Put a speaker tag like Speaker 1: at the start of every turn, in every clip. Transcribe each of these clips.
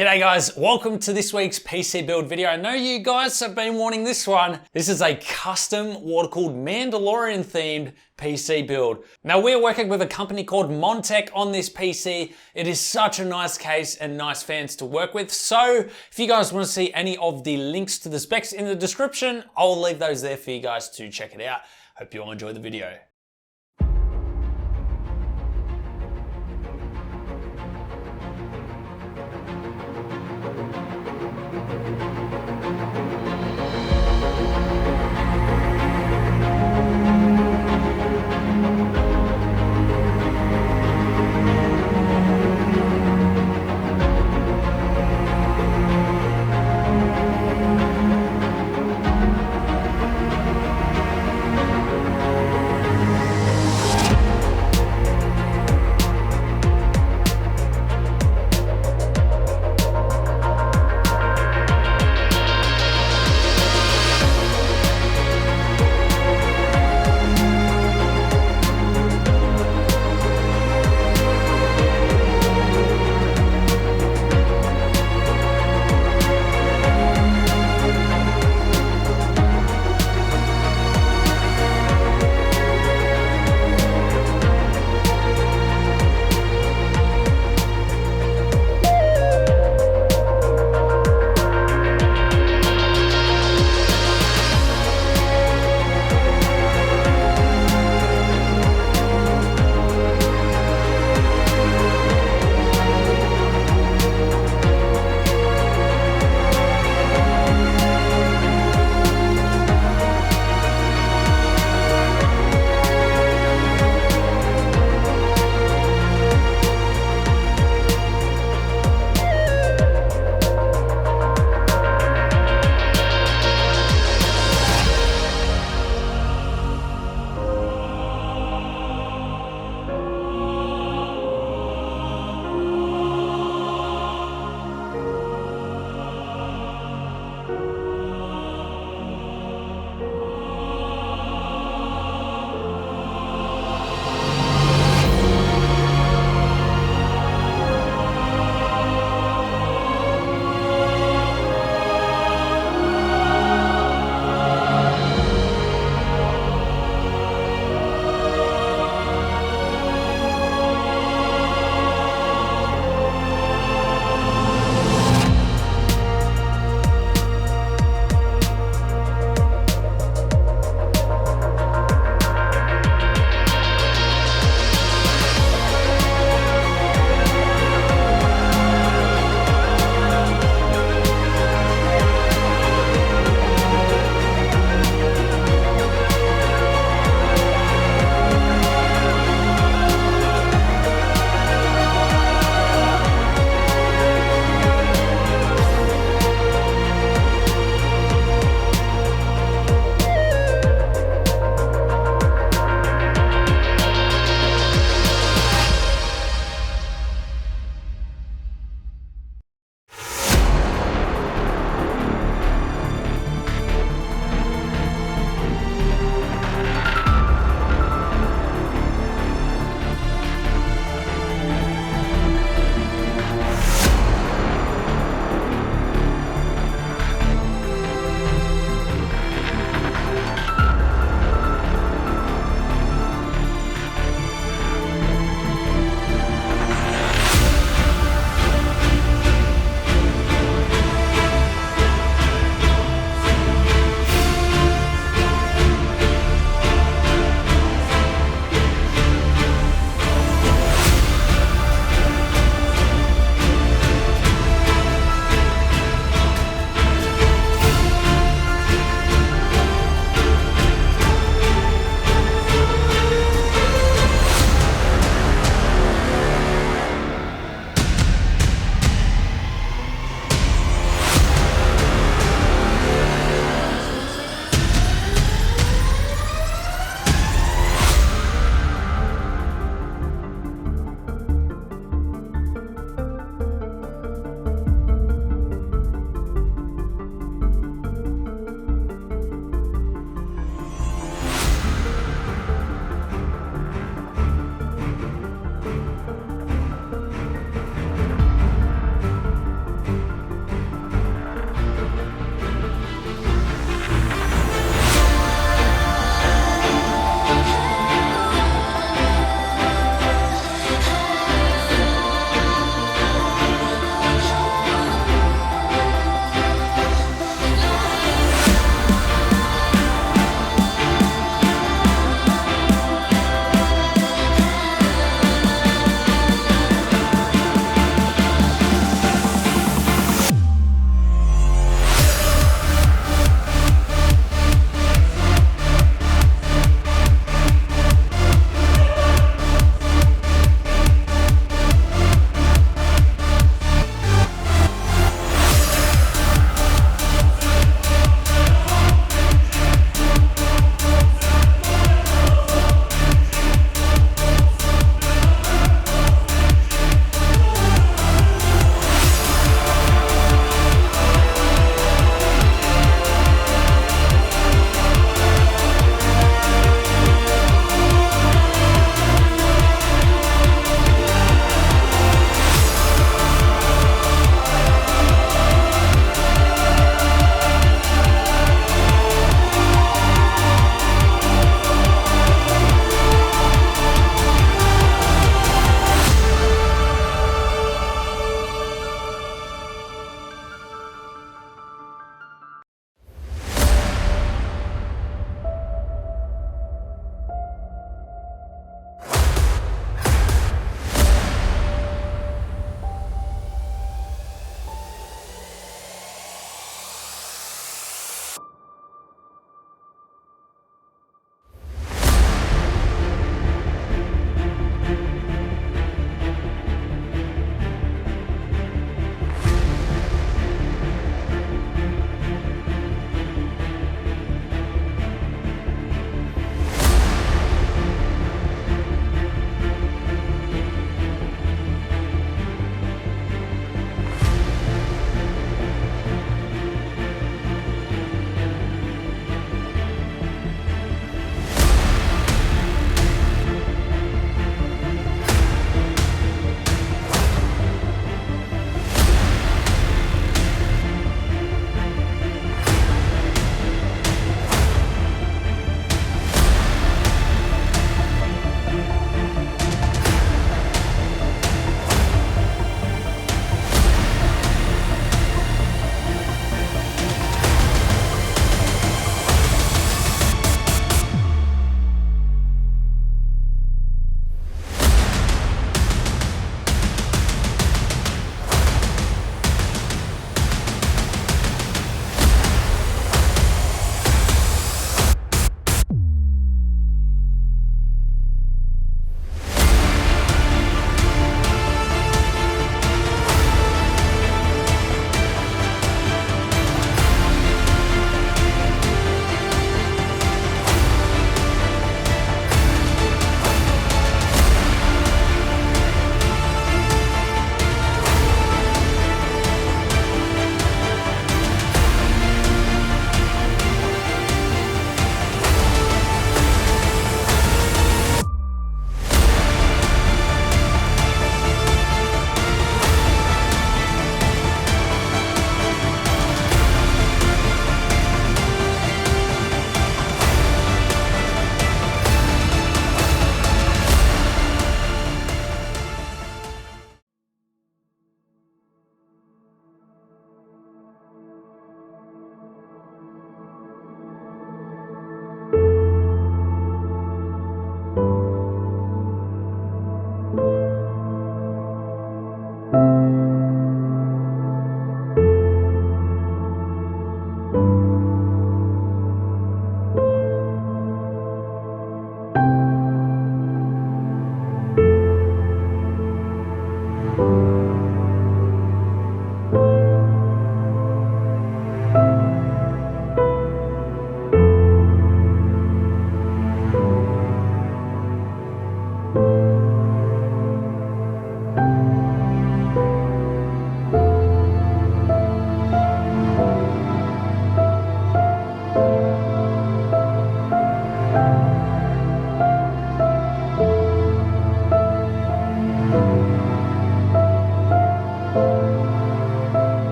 Speaker 1: G'day guys, welcome to this week's PC build video. I know you guys have been wanting this one. This is a custom water-cooled Mandalorian themed PC build. Now we're working with a company called Montech on this PC. It is such a nice case and nice fans to work with. So if you guys want to see any of the links to the specs in the description, I'll leave those there for you guys to check it out. Hope you all enjoy the video.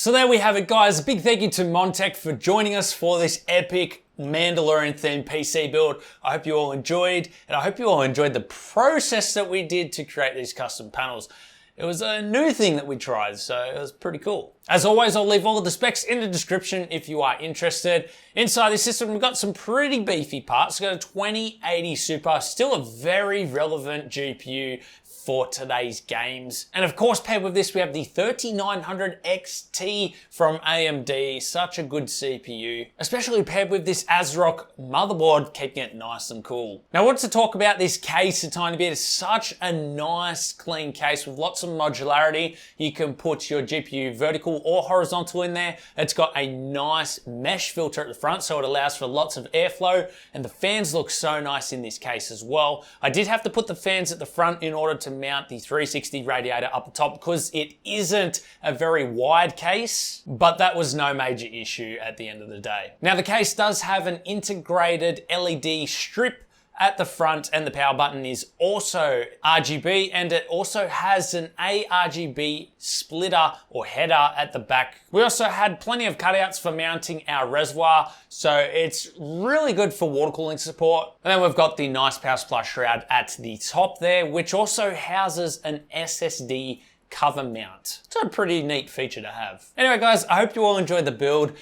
Speaker 1: So there we have it, guys. A big thank you to Montech for joining us for this epic Mandalorian themed PC build. I hope you all enjoyed, and I hope you all enjoyed the process that we did to create these custom panels. It was a new thing that we tried, so it was pretty cool. As always, I'll leave all of the specs in the description if you are interested. Inside this system, we've got some pretty beefy parts. We've got a 2080 Super, still a very relevant GPU for today's games. And of course, paired with this, we have the 3900 XT from AMD. Such a good CPU, especially paired with this Asrock motherboard, keeping it nice and cool. Now, I want to talk about this case a tiny bit. It's such a nice, clean case with lots of modularity. You can put your GPU vertical or horizontal in there. It's got a nice mesh filter at the front, so it allows for lots of airflow, and the fans look so nice in this case as well. I did have to put the fans at the front in order to mount the 360 radiator up the top because it isn't a very wide case, but that was no major issue at the end of the day. Now, the case does have an integrated LED strip at the front, and the power button is also RGB, and it also has an ARGB splitter or header at the back. We also had plenty of cutouts for mounting our reservoir, so it's really good for water cooling support. And then we've got the nice power supply shroud at the top there, which also houses an SSD cover mount. It's a pretty neat feature to have. Anyway, guys, I hope you all enjoyed the build.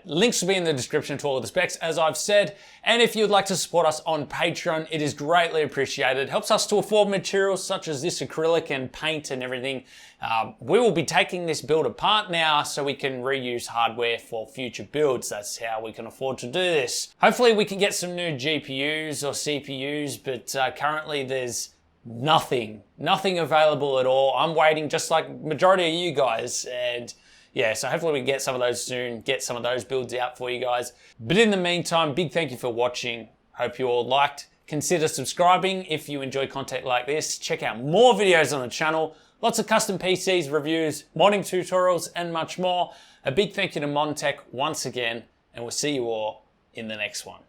Speaker 1: Links will be in the description to all of the specs, as I've said. And if you'd like to support us on Patreon, it is greatly appreciated. It helps us to afford materials such as this acrylic and paint and everything. We will be taking this build apart now so we can reuse hardware for future builds. That's how we can afford to do this. Hopefully we can get some new GPUs or CPUs, but currently there's nothing available at all. I'm waiting just like majority of you guys, and yeah, so hopefully we can get some of those soon, get some of those builds out for you guys. But in the meantime, big thank you for watching. Hope you all liked. Consider subscribing if you enjoy content like this. Check out more videos on the channel. Lots of custom PCs, reviews, modding tutorials, and much more. A big thank you to Montech once again, and we'll see you all in the next one.